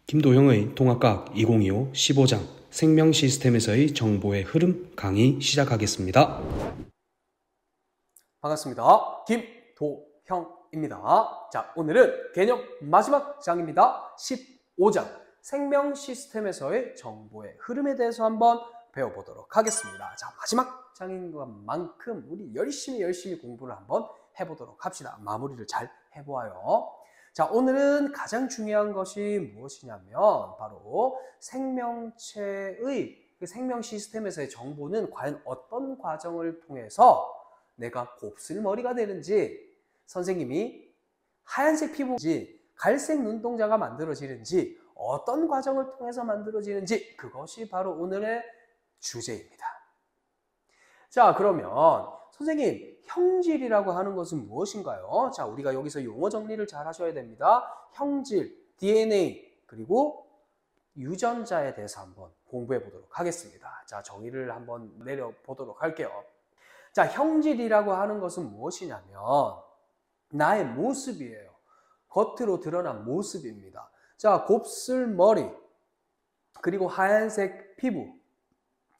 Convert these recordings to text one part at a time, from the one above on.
김도형의 통합과학 2025 15장 생명 시스템에서의 정보의 흐름 강의 시작하겠습니다. 반갑습니다. 김도형입니다. 자, 오늘은 개념 마지막 장입니다. 15장 생명 시스템에서의 정보의 흐름에 대해서 한번 배워보도록 하겠습니다. 자, 마지막 장인 것만큼 우리 열심히 공부를 한번 해보도록 합시다. 마무리를 잘 해보아요. 자, 오늘은 가장 중요한 것이 무엇이냐면 바로 생명체의 생명 시스템에서의 정보는 과연 어떤 과정을 통해서 내가 곱슬머리가 되는지, 선생님이 하얀색 피부인지 갈색 눈동자가 만들어지는지 어떤 과정을 통해서 만들어지는지, 그것이 바로 오늘의 주제입니다. 자, 그러면 선생님, 형질이라고 하는 것은 무엇인가요? 자, 우리가 여기서 용어 정리를 잘 하셔야 됩니다. 형질, DNA, 그리고 유전자에 대해서 한번 공부해 보도록 하겠습니다. 자, 정의를 한번 내려보도록 할게요. 자, 형질이라고 하는 것은 무엇이냐면 나의 모습이에요. 겉으로 드러난 모습입니다. 자, 곱슬머리, 그리고 하얀색 피부,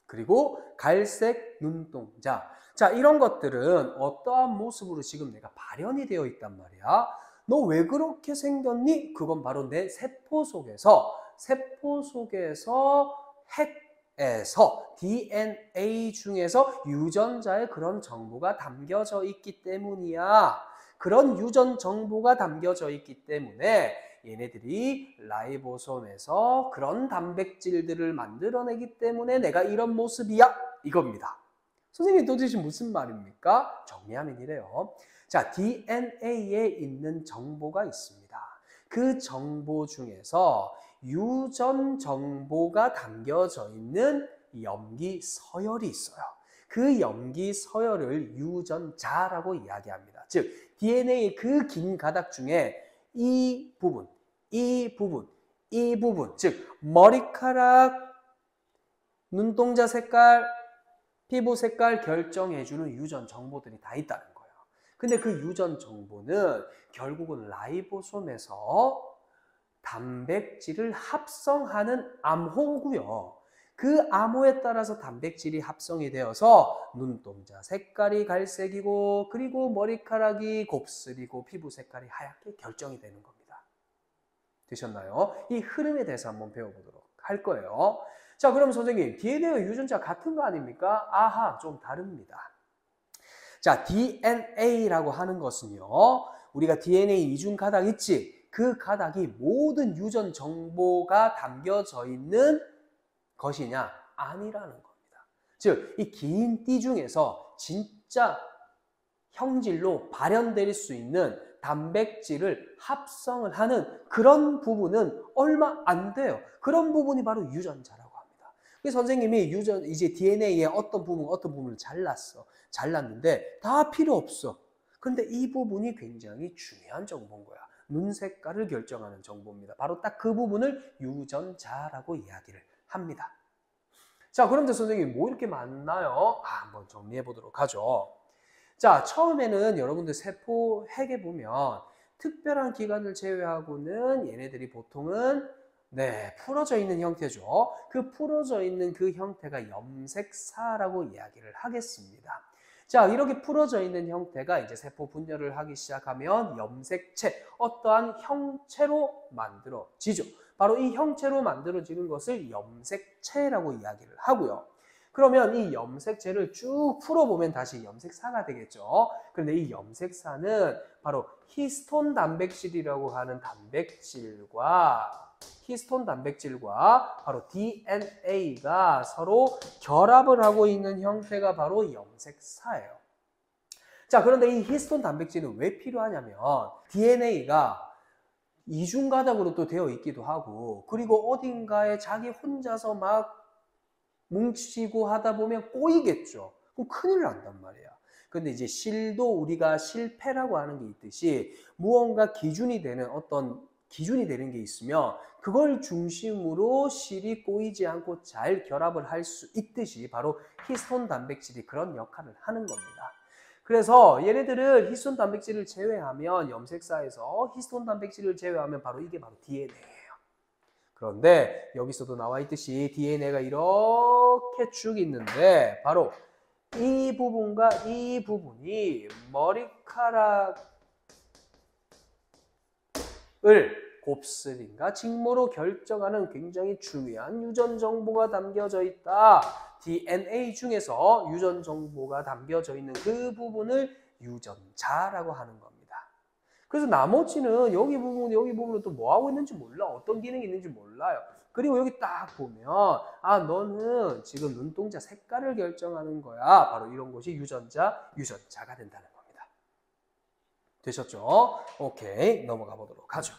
그리고 갈색 눈동자. 자, 이런 것들은 어떠한 모습으로 지금 내가 발현이 되어 있단 말이야. 너 왜 그렇게 생겼니? 그건 바로 내 세포 속에서 핵에서 DNA 중에서 유전자의 그런 정보가 담겨져 있기 때문이야. 그런 유전 정보가 담겨져 있기 때문에 얘네들이 라이보솜에서 그런 단백질들을 만들어내기 때문에 내가 이런 모습이야, 이겁니다. 선생님, 도대체 무슨 말입니까? 정리하면 이래요. 자, DNA에 있는 정보가 있습니다. 그 정보 중에서 유전 정보가 담겨져 있는 염기 서열이 있어요. 그 염기 서열을 유전자라고 이야기합니다. 즉, DNA 그 긴 가닥 중에 이 부분, 즉 머리카락, 눈동자 색깔, 피부 색깔 결정해주는 유전 정보들이 다 있다는 거예요. 근데 그 유전 정보는 결국은 라이보솜에서 단백질을 합성하는 암호고요. 그 암호에 따라서 단백질이 합성이 되어서 눈동자 색깔이 갈색이고, 그리고 머리카락이 곱슬이고, 피부 색깔이 하얗게 결정이 되는 겁니다. 되셨나요? 이 흐름에 대해서 한번 배워보도록 할 거예요. 자, 그럼 선생님, DNA와 유전자 같은 거 아닙니까? 아하, 좀 다릅니다. 자, DNA라고 하는 것은요, 우리가 DNA 이중 가닥 있지? 그 가닥이 모든 유전 정보가 담겨져 있는 것이냐? 아니라는 겁니다. 즉, 이 긴 띠 중에서 진짜 형질로 발현될 수 있는 단백질을 합성을 하는 그런 부분은 얼마 안 돼요. 그런 부분이 바로 유전자라고 합니다. 그래서 선생님이 이제 DNA의 어떤 부분을 잘랐는데 다 필요 없어. 근데 이 부분이 굉장히 중요한 정보인 거야. 눈 색깔을 결정하는 정보입니다. 바로 딱 그 부분을 유전자라고 이야기를 합니다. 자, 그런데 선생님, 뭐 이렇게 많나요? 한번 정리해 보도록 하죠. 자, 처음에는 여러분들 세포 핵에 보면 특별한 기관을 제외하고는 얘네들이 보통은 풀어져 있는 형태죠. 그 풀어져 있는 그 형태가 염색사라고 이야기를 하겠습니다. 자, 이렇게 풀어져 있는 형태가 이제 세포 분열을 하기 시작하면 염색체, 어떠한 형체로 만들어지죠. 바로 이 형체로 만들어지는 것을 염색체라고 이야기를 하고요. 그러면 이 염색체를 쭉 풀어보면 다시 염색사가 되겠죠. 그런데 이 염색사는 바로 히스톤 단백질이라고 하는 히스톤 단백질과 바로 DNA가 서로 결합을 하고 있는 형태가 바로 염색사예요. 자, 그런데 이 히스톤 단백질은 왜 필요하냐면 DNA가 이중가닥으로 또 되어 있기도 하고, 그리고 어딘가에 자기 혼자서 막 뭉치고 하다 보면 꼬이겠죠. 그럼 큰일 난단 말이야. 근데 이제 실도 우리가 실패라고 하는 게 있듯이 무언가 기준이 되는 게 있으면 그걸 중심으로 실이 꼬이지 않고 잘 결합을 할 수 있듯이 바로 히스톤 단백질이 그런 역할을 하는 겁니다. 그래서 얘네들을 히스톤 단백질을 제외하면, 염색사에서 히스톤 단백질을 제외하면 바로 이게 바로 DNA예요. 그런데 여기서도 나와 있듯이 DNA가 이렇게 쭉 있는데 바로 이 부분과 이 부분이 머리카락을 곱슬인가 직모로 결정하는 굉장히 중요한 유전 정보가 담겨져 있다. DNA 중에서 유전 정보가 담겨져 있는 그 부분을 유전자라고 하는 겁니다. 그래서 나머지는 여기 부분은 또 뭐하고 있는지 몰라. 어떤 기능이 있는지 몰라요. 그리고 여기 딱 보면 아 너는 지금 눈동자 색깔을 결정하는 거야. 바로 이런 것이 유전자가 된다는 겁니다. 되셨죠? 오케이, 넘어가 보도록 하죠.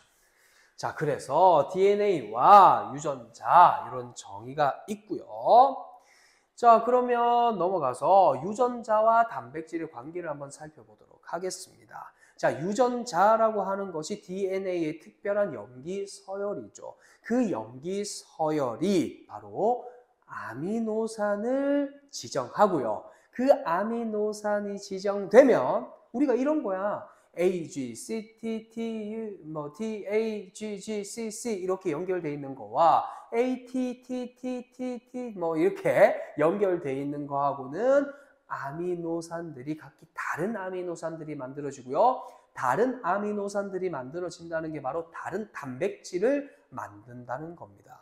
자, 그래서 DNA와 유전자 이런 정의가 있고요. 자, 그러면 넘어가서 유전자와 단백질의 관계를 한번 살펴보도록 하겠습니다. 자, 유전자라고 하는 것이 DNA의 특별한 염기 서열이죠. 그 염기 서열이 바로 아미노산을 지정하고요. 그 아미노산이 지정되면 우리가 이런 거야. A, G, C, T, T, T, A, G, G, C, C 이렇게 연결되어 있는 거와 A, T, T, T, T, T 이렇게 연결되어 있는 거하고는 아미노산들이 각기 다른 아미노산들이 만들어지고요. 다른 아미노산들이 만들어진다는 게 바로 다른 단백질을 만든다는 겁니다.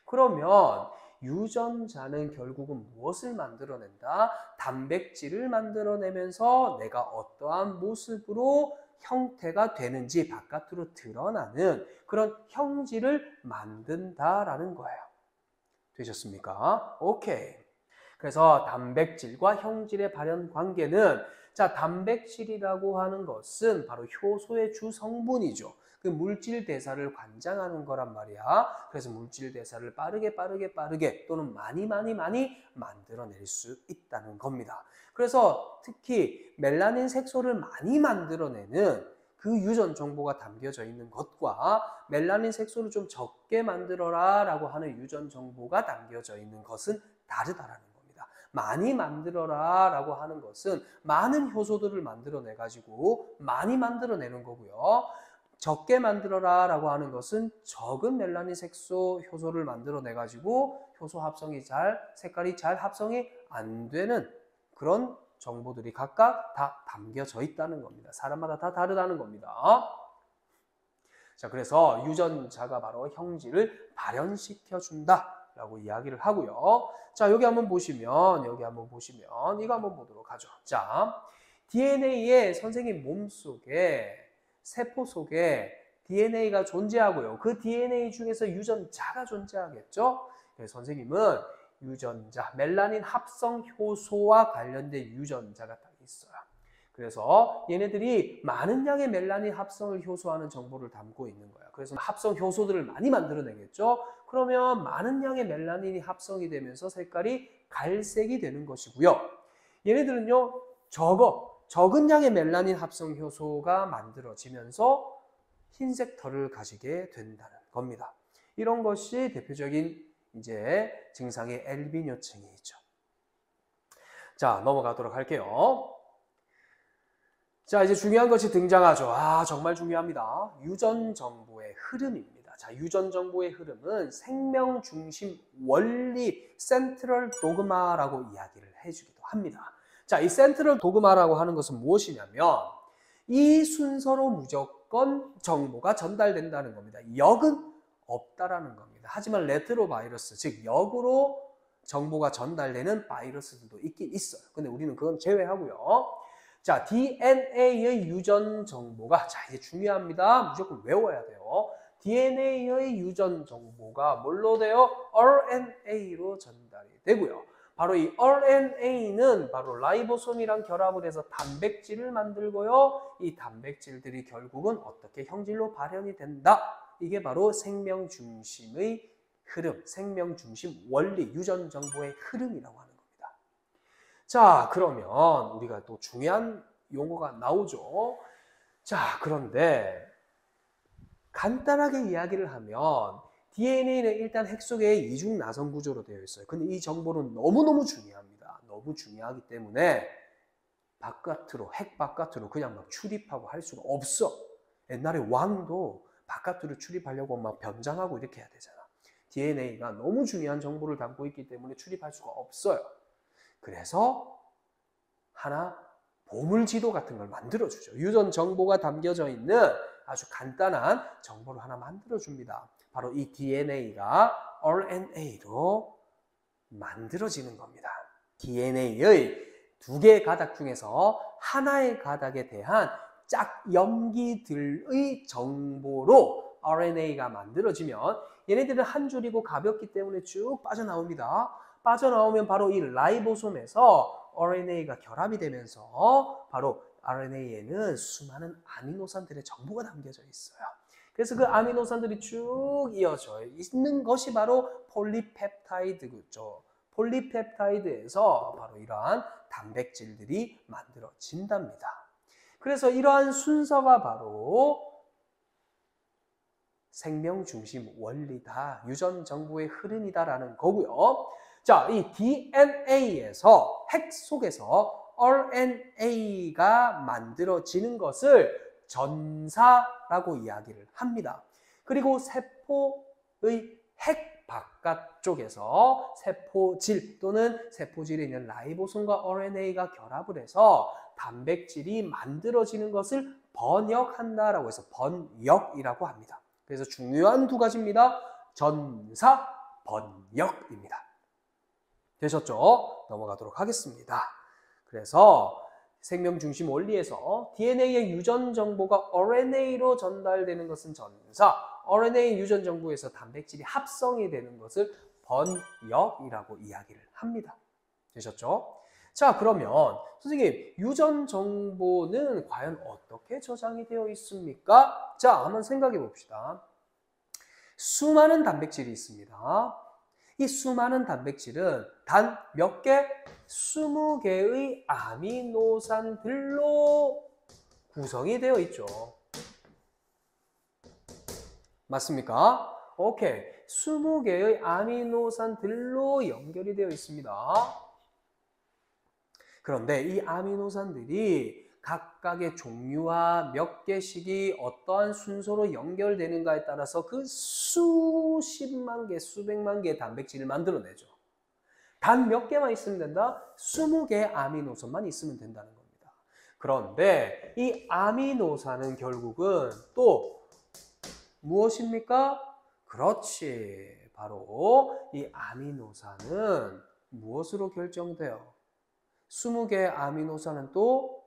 그러면 유전자는 결국은 무엇을 만들어낸다? 단백질을 만들어내면서 내가 어떠한 모습으로 형태가 되는지 바깥으로 드러나는 그런 형질을 만든다라는 거예요. 되셨습니까? 오케이. 그래서 단백질과 형질의 발현 관계는 자, 단백질이라고 하는 것은 바로 효소의 주 성분이죠. 그 물질 대사를 관장하는 거란 말이야. 그래서 물질 대사를 빠르게 또는 많이 만들어낼 수 있다는 겁니다. 그래서 특히 멜라닌 색소를 많이 만들어내는 그 유전 정보가 담겨져 있는 것과 멜라닌 색소를 좀 적게 만들어라 라고 하는 유전 정보가 담겨져 있는 것은 다르다라는 겁니다. 많이 만들어라 라고 하는 것은 많은 효소들을 만들어내 가지고 많이 만들어내는 거고요. 적게 만들어라 라고 하는 것은 적은 멜라닌 색소 효소를 만들어내 가지고 효소 합성이 색깔이 잘 합성이 안 되는 그런 정보들이 각각 다 담겨져 있다는 겁니다. 사람마다 다 다르다는 겁니다. 자, 그래서 유전자가 바로 형질을 발현시켜 준다 라고 이야기를 하고요. 자, 여기 한번 보시면 이거 한번 보도록 하죠. 자, DNA의 선생님 몸속에 세포 속에 DNA가 존재하고요. 그 DNA 중에서 유전자가 존재하겠죠. 그래서 선생님은 유전자, 멜라닌 합성 효소와 관련된 유전자가 딱 있어요. 그래서 얘네들이 많은 양의 멜라닌 합성을 효소하는 정보를 담고 있는 거야. 그래서 합성 효소들을 많이 만들어내겠죠. 그러면 많은 양의 멜라닌이 합성이 되면서 색깔이 갈색이 되는 것이고요. 얘네들은요, 적은 양의 멜라닌 합성 효소가 만들어지면서 흰색 털을 가지게 된다는 겁니다. 이런 것이 대표적인 이제 증상의 엘비뇨층이죠. 자, 넘어가도록 할게요. 자, 이제 중요한 것이 등장하죠. 아, 정말 중요합니다. 유전 정보의 흐름입니다. 자, 유전 정보의 흐름은 생명 중심 원리 센트럴 도그마라고 이야기를 해주기도 합니다. 자, 이 센트럴 도그마라고 하는 것은 무엇이냐면 이 순서로 무조건 정보가 전달된다는 겁니다. 역은 없다라는 겁니다. 하지만 레트로바이러스, 즉 역으로 정보가 전달되는 바이러스들도 있긴 있어요. 근데 우리는 그건 제외하고요. 자, DNA의 유전 정보가 자, 이제 중요합니다. 무조건 외워야 돼요. DNA의 유전 정보가 뭘로 돼요? RNA로 전달이 되고요. 바로 이 RNA는 바로 라이보솜이랑 결합을 해서 단백질을 만들고요. 이 단백질들이 결국은 어떻게 형질로 발현이 된다. 이게 바로 생명 중심의 흐름, 생명 중심 원리, 유전 정보의 흐름이라고 하는 겁니다. 자, 그러면 우리가 또 중요한 용어가 나오죠. 자, 그런데 간단하게 이야기를 하면 DNA는 일단 핵 속에 이중 나선 구조로 되어 있어요. 근데 이 정보는 너무너무 중요합니다. 너무 중요하기 때문에 핵 바깥으로 그냥 막 출입하고 할 수가 없어. 옛날에 왕도 바깥으로 출입하려고 막 변장하고 이렇게 해야 되잖아. DNA가 너무 중요한 정보를 담고 있기 때문에 출입할 수가 없어요. 그래서 하나 보물지도 같은 걸 만들어주죠. 유전 정보가 담겨져 있는 아주 간단한 정보를 하나 만들어줍니다. 바로 이 DNA가 RNA로 만들어지는 겁니다. DNA의 두 개의 가닥 중에서 하나의 가닥에 대한 짝염기들의 정보로 RNA가 만들어지면 얘네들은 한 줄이고 가볍기 때문에 쭉 빠져나옵니다. 빠져나오면 바로 이 라이보솜에서 RNA가 결합이 되면서 바로 RNA에는 수많은 아미노산들의 정보가 담겨져 있어요. 그래서 그 아미노산들이 쭉 이어져 있는 것이 바로 폴리펩타이드죠. 폴리펩타이드에서 바로 이러한 단백질들이 만들어진답니다. 그래서 이러한 순서가 바로 생명 중심 원리다, 유전 정보의 흐름이다라는 거고요. 자, 이 DNA에서 핵 속에서 RNA가 만들어지는 것을 전사라고 이야기를 합니다. 그리고 세포의 핵 바깥쪽에서 세포질 또는 세포질에 있는 라이보솜과 RNA가 결합을 해서 단백질이 만들어지는 것을 번역한다라고 해서 번역이라고 합니다. 그래서 중요한 두 가지입니다. 전사, 번역입니다. 되셨죠? 넘어가도록 하겠습니다. 그래서 생명 중심 원리에서 DNA의 유전 정보가 RNA로 전달되는 것은 전사, RNA 유전 정보에서 단백질이 합성이 되는 것을 번역이라고 이야기를 합니다. 되셨죠? 자, 그러면 선생님, 유전 정보는 과연 어떻게 저장이 되어 있습니까? 자, 한번 생각해 봅시다. 수많은 단백질이 있습니다. 이 수많은 단백질은 단 몇 개? 20개의 아미노산들로 구성이 되어 있죠. 맞습니까? 오케이. 20개의 아미노산들로 연결이 되어 있습니다. 그런데 이 아미노산들이 각각의 종류와 몇 개씩이 어떠한 순서로 연결되는가에 따라서 그 수십만 개, 수백만 개의 단백질을 만들어내죠. 단 몇 개만 있으면 된다? 20개의 아미노산만 있으면 된다는 겁니다. 그런데 이 아미노산은 결국은 또 무엇입니까? 그렇지. 바로 이 아미노산은 무엇으로 결정돼요? 20개의 아미노산은 또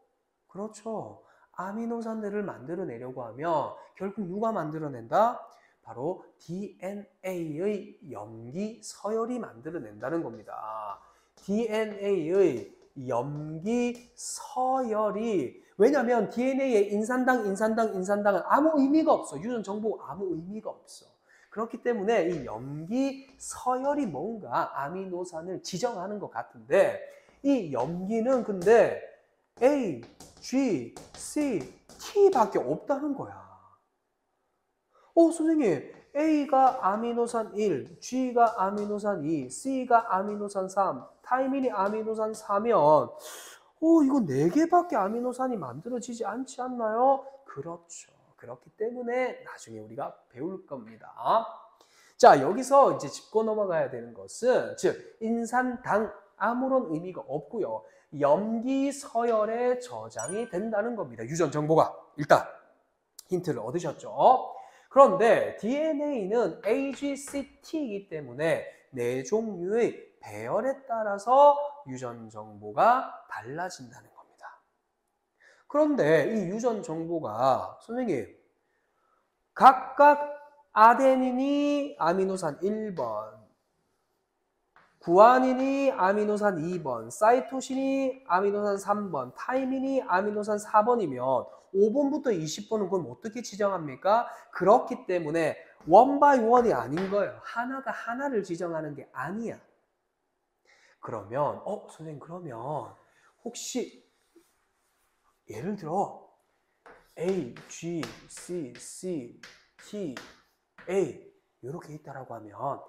그렇죠. 아미노산들을 만들어내려고 하면 결국 누가 만들어낸다? 바로 DNA의 염기 서열이 만들어낸다는 겁니다. DNA의 염기 서열이 왜냐하면 DNA의 인산당은 아무 의미가 없어. 유전 정보가 아무 의미가 없어. 그렇기 때문에 이 염기 서열이 뭔가 아미노산을 지정하는 것 같은데 이 염기는 근데 A, G, C, T밖에 없다는 거야. 선생님, A가 아미노산 1, G가 아미노산 2, C가 아미노산 3, 타이민이 아미노산 4면 이거 4개밖에 아미노산이 만들어지지 않지 않나요? 그렇죠. 그렇기 때문에 나중에 우리가 배울 겁니다. 자, 여기서 이제 짚고 넘어가야 되는 것은 즉 인산당 아무런 의미가 없고요. 염기 서열에 저장이 된다는 겁니다. 유전 정보가. 일단 힌트를 얻으셨죠? 그런데 DNA는 AGCT이기 때문에 4종류의 배열에 따라서 유전 정보가 달라진다는 겁니다. 그런데 이 유전 정보가 선생님 각각 아데닌이 아미노산 1번, 구아닌이 아미노산 2번, 사이토신이 아미노산 3번, 타이민이 아미노산 4번이면 5번부터 20번은 그럼 어떻게 지정합니까? 그렇기 때문에 원 바이 원이 아닌 거예요. 하나가 하나를 지정하는 게 아니야. 그러면 선생님 그러면 혹시 예를 들어 A, G, C, C, T, A 이렇게 있다라고 하면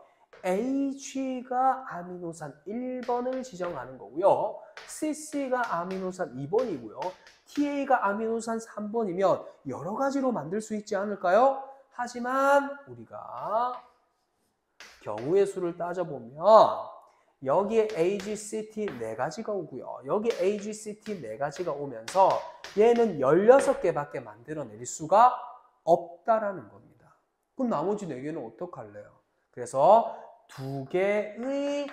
AG가 아미노산 1번을 지정하는 거고요. CC가 아미노산 2번이고요. TA가 아미노산 3번이면 여러 가지로 만들 수 있지 않을까요? 하지만 우리가 경우의 수를 따져보면 여기에 AGCT 4가지가 오고요. 여기 AGCT 4가지가 오면서 얘는 16개밖에 만들어낼 수가 없다라는 겁니다. 그럼 나머지 4개는 어떡할래요? 그래서 2개의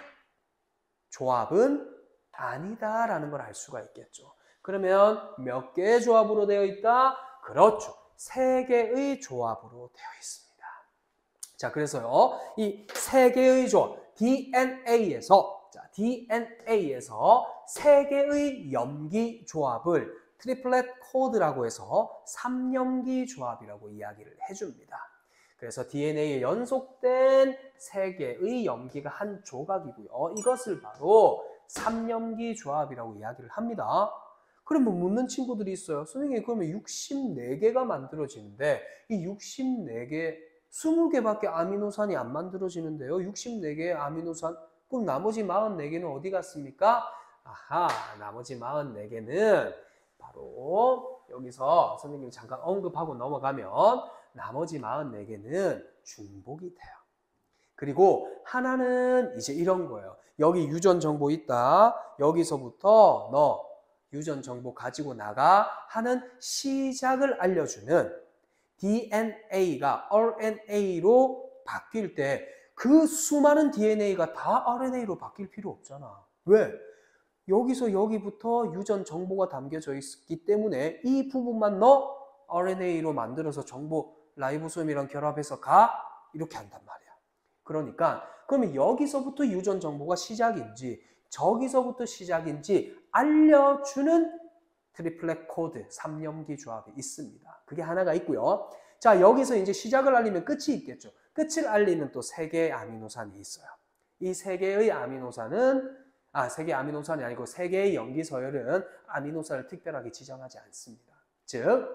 조합은 아니다라는 걸 알 수가 있겠죠. 그러면 몇 개의 조합으로 되어 있다? 그렇죠. 3개의 조합으로 되어 있습니다. 자, 그래서요, 이 3개의 조합, DNA에서 3개의 염기 조합을 트리플렛 코드라고 해서 3염기 조합이라고 이야기를 해줍니다. 그래서 DNA에 연속된 3개의 염기가 한 조각이고요. 이것을 바로 3염기 조합이라고 이야기를 합니다. 그러면 묻는 친구들이 있어요. 선생님, 그러면 64개가 만들어지는데 이 64개, 20개밖에 아미노산이 안 만들어지는데요. 64개의 아미노산, 그럼 나머지 44개는 어디 갔습니까? 아하, 나머지 44개는 바로 여기서 선생님이 잠깐 언급하고 넘어가면 나머지 44개는 중복이 돼요. 그리고 하나는 이제 이런 거예요. 여기 유전 정보 있다. 여기서부터 너 유전 정보 가지고 나가 하는 시작을 알려주는 DNA가 RNA로 바뀔 때 그 수많은 DNA가 다 RNA로 바뀔 필요 없잖아. 왜? 여기서 여기부터 유전 정보가 담겨져 있기 때문에 이 부분만 너 RNA로 만들어서 정보 라이보솜이랑 결합해서 가 이렇게 한단 말이야. 그러니까 그러면 여기서부터 유전 정보가 시작인지 저기서부터 시작인지 알려주는 트리플렛 코드 3염기 조합이 있습니다. 그게 하나가 있고요. 자, 여기서 이제 시작을 알리면 끝이 있겠죠. 끝을 알리는 또 3개의 아미노산이 있어요. 이 3개의 아미노산은 3개의 아미노산이 아니고 3개의 염기 서열은 아미노산을 특별하게 지정하지 않습니다. 즉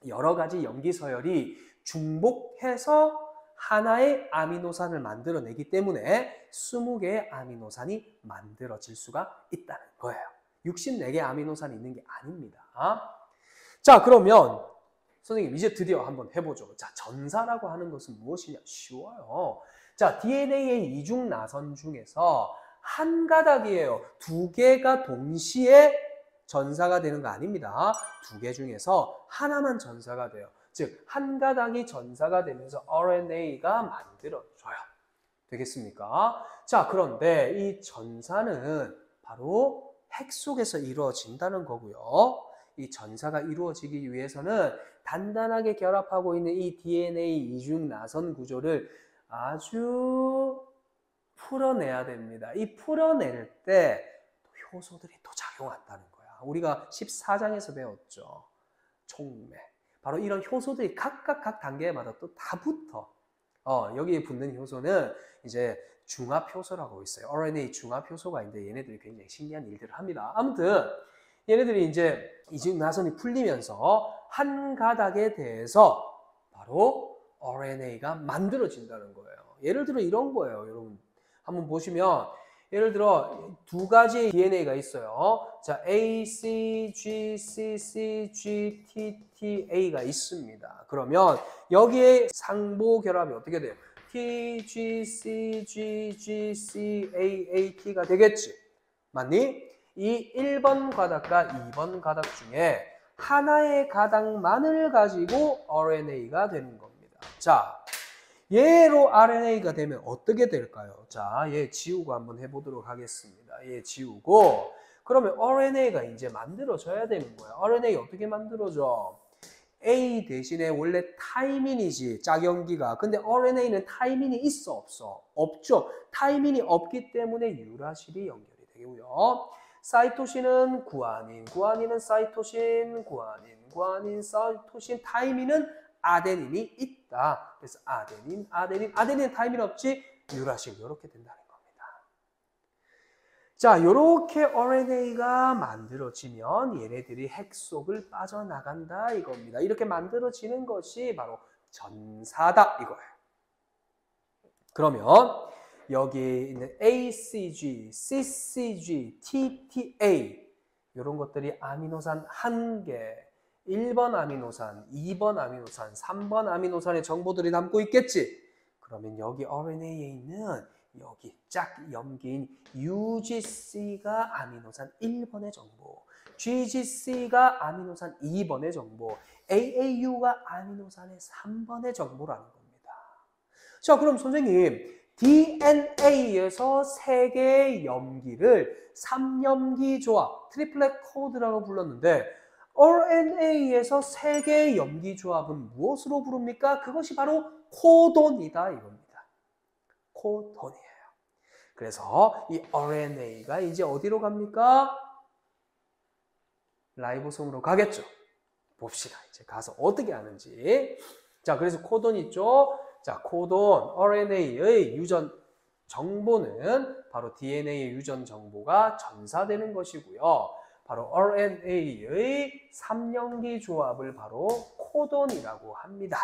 여러 가지 염기 서열이 중복해서 하나의 아미노산을 만들어내기 때문에 20개의 아미노산이 만들어질 수가 있다는 거예요. 64개 아미노산이 있는 게 아닙니다. 자, 그러면 선생님 이제 드디어 한번 해보죠. 자, 전사라고 하는 것은 무엇이냐? 쉬워요. 자, DNA의 이중 나선 중에서 한 가닥이에요. 2개가 동시에 전사가 되는 거 아닙니다. 2개 중에서 하나만 전사가 돼요. 즉, 한 가닥이 전사가 되면서 RNA가 만들어져요. 되겠습니까? 자, 그런데 이 전사는 바로 핵 속에서 이루어진다는 거고요. 이 전사가 이루어지기 위해서는 단단하게 결합하고 있는 이 DNA 이중 나선 구조를 아주 풀어내야 됩니다. 이 풀어낼 때 효소들이 또 작용한다는 거야. 우리가 14장에서 배웠죠. 촉매. 바로 이런 효소들이 각각 각 단계마다 또 다 붙어. 여기에 붙는 효소는 이제 중합효소라고 있어요. RNA 중합효소가 있는데 얘네들이 굉장히 신기한 일들을 합니다. 아무튼 얘네들이 이제 이중 나선이 풀리면서 한 가닥에 대해서 바로 RNA가 만들어진다는 거예요. 예를 들어 이런 거예요. 여러분 한번 보시면 예를 들어 2가지의 DNA가 있어요. 자, A, C, G, C, C, G, T, T, A가 있습니다. 그러면 여기에 상보 결합이 어떻게 돼요? T, G, C, G, G, C, A, A, T가 되겠지. 맞니? 이 1번 가닥과 2번 가닥 중에 하나의 가닥만을 가지고 RNA가 되는 겁니다. 자, 얘로 RNA가 되면 어떻게 될까요? 자, 얘 지우고 한번 해보도록 하겠습니다. 얘 지우고 그러면 RNA가 이제 만들어져야 되는 거예요. RNA 어떻게 만들어져? A 대신에 원래 타이민이지, 짝연기가. 근데 RNA는 타이민이 있어, 없어? 없죠. 타이민이 없기 때문에 유라실이 연결이 되고요. 사이토신은 구아닌, 구아닌은 사이토신, 구아닌, 사이토신, 타이민은 아데닌이 있다. 그래서 아데닌 타이민 없지, 유라실 이렇게 된다는 겁니다. 자, 이렇게 RNA가 만들어지면 얘네들이 핵 속을 빠져나간다 이겁니다. 이렇게 만들어지는 것이 바로 전사다 이거예요. 그러면 여기 있는 ACG, CCG, TTA 이런 것들이 아미노산 1개, 1번 아미노산, 2번 아미노산, 3번 아미노산의 정보들이 담고 있겠지. 그러면 여기 RNA에 있는 여기 짝 염기인 UGC가 아미노산 1번의 정보, GGC가 아미노산 2번의 정보, AAU가 아미노산의 3번의 정보라는 겁니다. 자, 그럼 선생님, DNA에서 3개의 염기를 3염기 조합, 트리플렛 코드라고 불렀는데 RNA에서 3개의 염기 조합은 무엇으로 부릅니까? 그것이 바로 코돈이다 이겁니다. 코돈이에요. 그래서 이 RNA가 이제 어디로 갑니까? 라이보솜으로 가겠죠. 봅시다. 이제 가서 어떻게 하는지. 자, 그래서 코돈 있죠? 자, 코돈, RNA의 유전 정보는 바로 DNA의 유전 정보가 전사되는 것이고요. 바로 RNA의 3염기 조합을 바로 코돈이라고 합니다.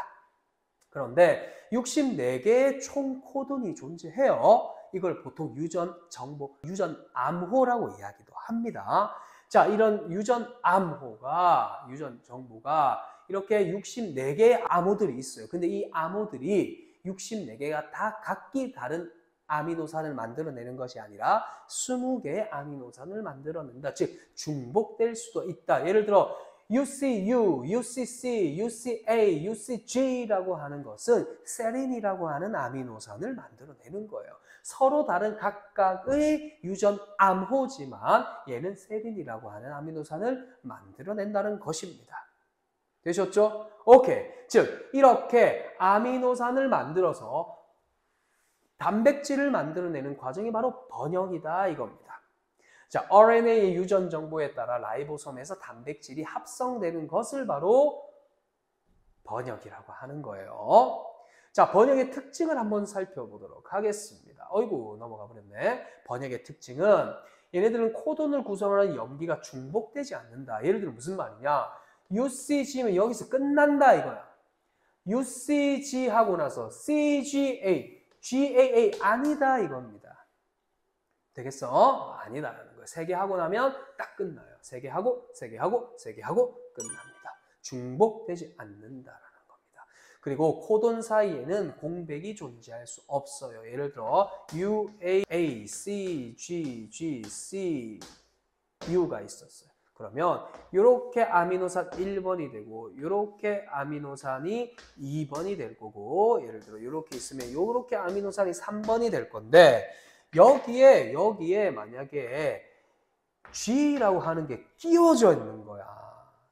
그런데 64개의 총 코돈이 존재해요. 이걸 보통 유전 정보, 유전 암호라고 이야기도 합니다. 자, 이런 유전 암호가, 유전 정보가 이렇게 64개의 암호들이 있어요. 근데 이 암호들이 64개가 다 각기 다른 아미노산을 만들어내는 것이 아니라 20개의 아미노산을 만들어낸다. 즉, 중복될 수도 있다. 예를 들어 UCU, UCC, UCA, UCG라고 하는 것은 세린이라고 하는 아미노산을 만들어내는 거예요. 서로 다른 각각의 유전 암호지만 얘는 세린이라고 하는 아미노산을 만들어낸다는 것입니다. 되셨죠? 오케이. 즉, 이렇게 아미노산을 만들어서 단백질을 만들어내는 과정이 바로 번역이다 이겁니다. 자, RNA의 유전 정보에 따라 라이보솜에서 단백질이 합성되는 것을 바로 번역이라고 하는 거예요. 자, 번역의 특징을 한번 살펴보도록 하겠습니다. 어이구, 넘어가 버렸네. 번역의 특징은 얘네들은 코돈을 구성하는 염기가 중복되지 않는다. 예를 들어 무슨 말이냐? UCG면 여기서 끝난다 이거야. UCG 하고 나서 CGA, GAA 아니다 이겁니다. 되겠어? 아니다라는 거예요. 3개 하고 나면 딱 끝나요. 3개 하고, 3개 하고, 3개 하고 끝납니다. 중복되지 않는다라는 겁니다. 그리고 코돈 사이에는 공백이 존재할 수 없어요. 예를 들어 UAA, C, G, G, C, U가 있었어요. 그러면 이렇게 아미노산 1번이 되고 이렇게 아미노산이 2번이 될 거고 예를 들어 이렇게 있으면 이렇게 아미노산이 3번이 될 건데 여기에 만약에 G라고 하는 게 끼워져 있는 거야.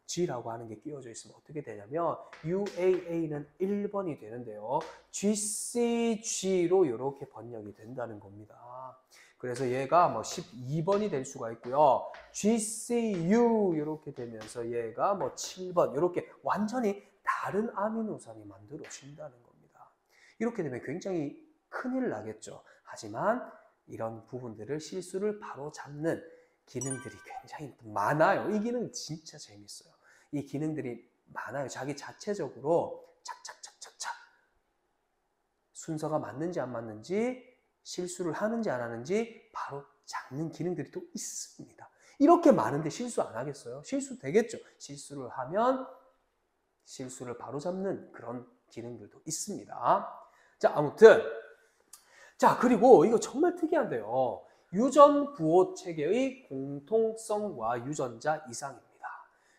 G라고 하는 게 끼워져 있으면 어떻게 되냐면 UAA는 1번이 되는데요. GCG로 이렇게 번역이 된다는 겁니다. 그래서 얘가 뭐 12번이 될 수가 있고요. GCU 이렇게 되면서 얘가 뭐 7번 이렇게 완전히 다른 아미노산이 만들어진다는 겁니다. 이렇게 되면 굉장히 큰일 나겠죠. 하지만 이런 부분들을 실수를 바로 잡는 기능들이 굉장히 많아요. 이 기능 진짜 재밌어요. 이 기능들이 많아요. 자기 자체적으로 착착착착착 순서가 맞는지 안 맞는지 실수를 하는지 안 하는지 바로 잡는 기능들이 또 있습니다. 이렇게 많은데 실수 안 하겠어요? 실수 되겠죠. 실수를 하면 실수를 바로 잡는 그런 기능들도 있습니다. 자, 아무튼 자, 그리고 이거 정말 특이한데요. 유전 부호 체계의 공통성과 유전자 이상입니다.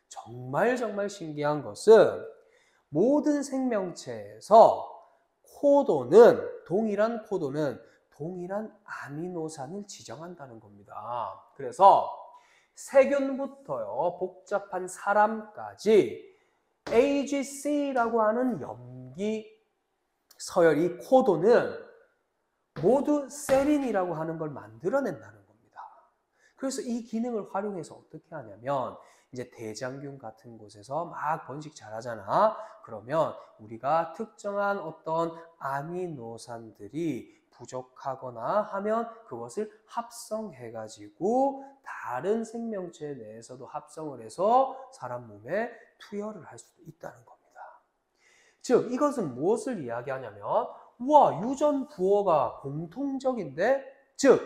정말 신기한 것은 모든 생명체에서 동일한 코돈은 동일한 아미노산을 지정한다는 겁니다. 그래서 세균부터요, 복잡한 사람까지 AGC라고 하는 염기 서열 이 코돈은 모두 세린이라고 하는 걸 만들어낸다는 겁니다. 그래서 이 기능을 활용해서 어떻게 하냐면 이제 대장균 같은 곳에서 막 번식 잘하잖아. 그러면 우리가 특정한 어떤 아미노산들이 부족하거나 하면 그것을 합성해가지고 다른 생명체 내에서도 합성을 해서 사람 몸에 투여를 할 수도 있다는 겁니다. 즉 이것은 무엇을 이야기하냐면 우와, 유전 부호가 공통적인데 즉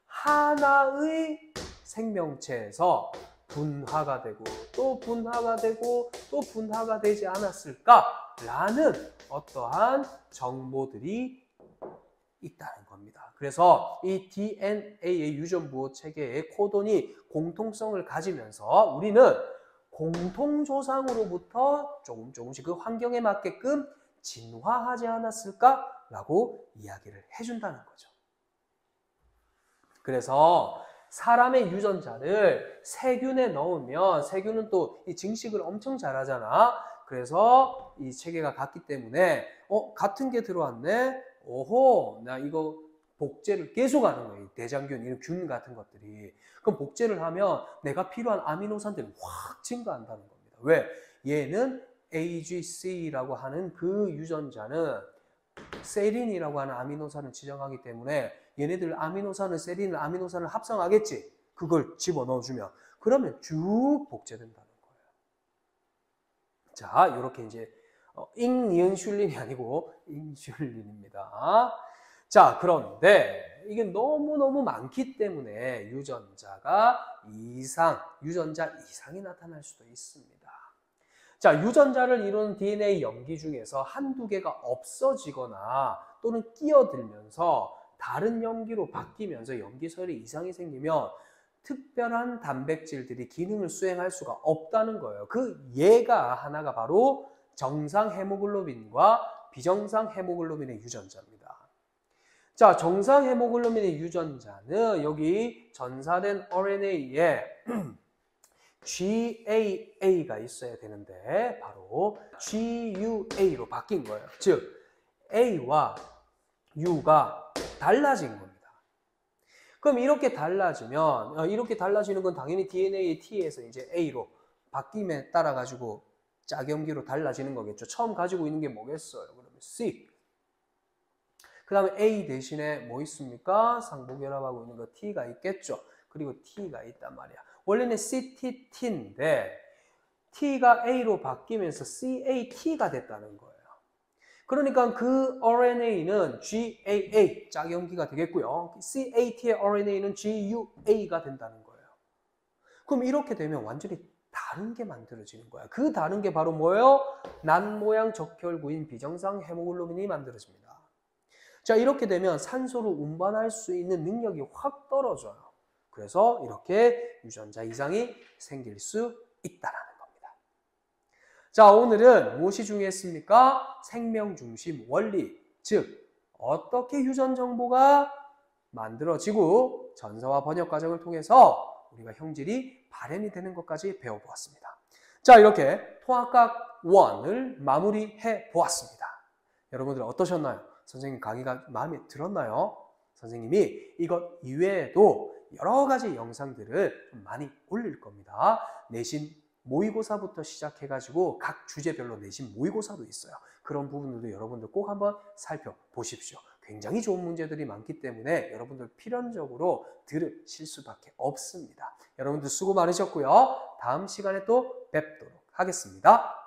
하나의 생명체에서 분화가 되고 또 분화가 되고 또 분화가 되지 않았을까라는 어떠한 정보들이 있다는 겁니다. 그래서 이 DNA의 유전부호 체계의 코돈이 공통성을 가지면서 우리는 공통조상으로부터 조금씩 그 환경에 맞게끔 진화하지 않았을까라고 이야기를 해준다는 거죠. 그래서 사람의 유전자를 세균에 넣으면 세균은 또 이 증식을 엄청 잘하잖아. 그래서 이 체계가 같기 때문에 같은 게 들어왔네. 오호, 나 이거 복제를 계속하는 거예요. 대장균, 이런 균 같은 것들이. 그럼 복제를 하면 내가 필요한 아미노산들이 확 증가한다는 겁니다. 왜? 얘는 AGC라고 하는 그 유전자는 세린이라고 하는 아미노산을 지정하기 때문에 얘네들 세린을 아미노산을 합성하겠지. 그걸 집어넣어주면. 그러면 쭉 복제된다는 거예요. 자, 이렇게 이제 인니은슐린이 아니고 인슐린입니다. 자, 그런데 이게 너무너무 많기 때문에 유전자 이상이 나타날 수도 있습니다. 자, 유전자를 이루는 DNA 염기 중에서 한두 개가 없어지거나 또는 끼어들면서 다른 염기로 바뀌면서 염기설에 이상이 생기면 특별한 단백질들이 기능을 수행할 수가 없다는 거예요. 그 예가 하나가 바로 정상 헤모글로빈과 비정상 헤모글로빈의 유전자입니다. 자, 정상 헤모글로빈의 유전자는 여기 전사된 RNA에 GAA가 있어야 되는데 바로 GUA로 바뀐 거예요. 즉 A와 U가 달라진 겁니다. 그럼 이렇게 달라지면 이렇게 달라지는 건 당연히 DNA의 T에서 이제 A로 바뀜에 따라 가지고 짝염기로 달라지는 거겠죠. 처음 가지고 있는 게 뭐겠어요? 그러면 C. 그 다음에 A 대신에 뭐 있습니까? 상부결합하고 있는 거 T가 있겠죠. 그리고 T가 있단 말이야. 원래는 CTT인데 T가 A로 바뀌면서 CAT가 됐다는 거예요. 그러니까 그 RNA는 GAA, 짝염기가 되겠고요. CAT의 RNA는 GUA가 된다는 거예요. 그럼 이렇게 되면 완전히 다른 게 만들어지는 거야. 그 다른 게 바로 뭐예요? 난모양 적혈구인 비정상 헤모글로빈이 만들어집니다. 자, 이렇게 되면 산소를 운반할 수 있는 능력이 확 떨어져요. 그래서 이렇게 유전자 이상이 생길 수 있다라는 겁니다. 자, 오늘은 무엇이 중요했습니까? 생명중심 원리, 즉 어떻게 유전 정보가 만들어지고 전서와 번역 과정을 통해서 우리가 형질이 발현이 되는 것까지 배워보았습니다. 자, 이렇게 통합각 1을 마무리해 보았습니다. 여러분들 어떠셨나요? 선생님 강의가 마음에 들었나요? 선생님이 이것 이외에도 여러 가지 영상들을 좀 많이 올릴 겁니다. 내신 모의고사부터 시작해가지고 각 주제별로 내신 모의고사도 있어요. 그런 부분들도 여러분들 꼭 한번 살펴보십시오. 굉장히 좋은 문제들이 많기 때문에 여러분들 필연적으로 들으실 수밖에 없습니다. 여러분들 수고 많으셨고요. 다음 시간에 또 뵙도록 하겠습니다.